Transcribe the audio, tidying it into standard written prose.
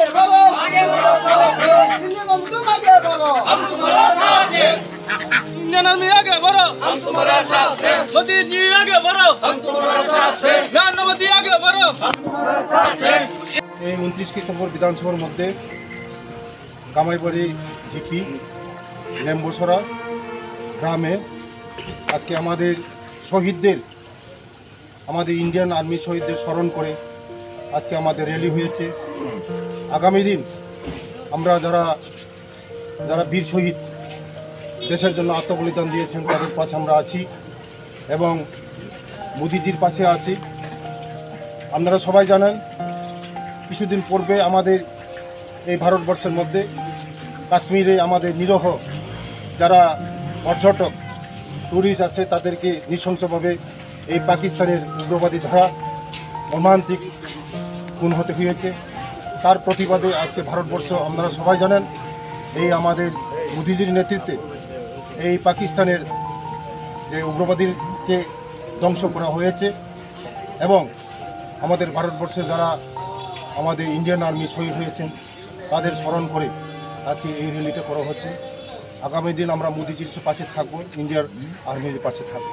आगे बढ़ो सिंह तुम आगे बढ़ो हम तुम्हारा साथ हैं इंडियन आर्मी आगे बढ़ो हम तुम्हारा साथ हैं मोदी जी आगे बढ़ो हम तुम्हारा साथ हैं नरेंद्र मोदी आगे बढ़ो हम तुम्हारा साथ हैं। এই 29 ডিসেম্বর বিধানসভার মধ্যে কামাইবাড়ি জিপি লেম্বসরা গ্রামে আজকে আমাদের শহীদদের আমাদের ইন্ডিয়ান আর্মি শহীদদের স্মরণ করে আজকে আমাদের র্যালি হয়েছে। আগামী দিন আমরা যারা বীর শহীদ দেশের জন্য আত্মবলিদান দিয়েছেন তাদের পাশে আমরা আছি এবং মোদিজির পাশে আছি। আপনারা সবাই জানেন কিছুদিন পূর্বে আমাদের এই ভারতবর্ষের মধ্যে কাশ্মীরে আমাদের নিরহ যারা পর্যটক ট্যুরিস্ট আছে তাদেরকে নৃশংসভাবে এই পাকিস্তানের উগ্রবাদী ধারা মর্মান্তিক খুন হতে হয়েছে। তার প্রতিবাদে আজকে ভারতবর্ষ আপনারা সবাই জানেন এই আমাদের মোদিজির নেতৃত্বে এই পাকিস্তানের যে উগ্রবাদীকে ধ্বংস করা হয়েছে এবং আমাদের ভারতবর্ষে যারা আমাদের ইন্ডিয়ান আর্মি শহীদ হয়েছেন তাদের স্মরণ করে আজকে এই র্যালিটা করা হচ্ছে। আগামী দিন আমরা মোদিজির পাশে থাকবো, ইন্ডিয়ার আর্মির পাশে থাকবো।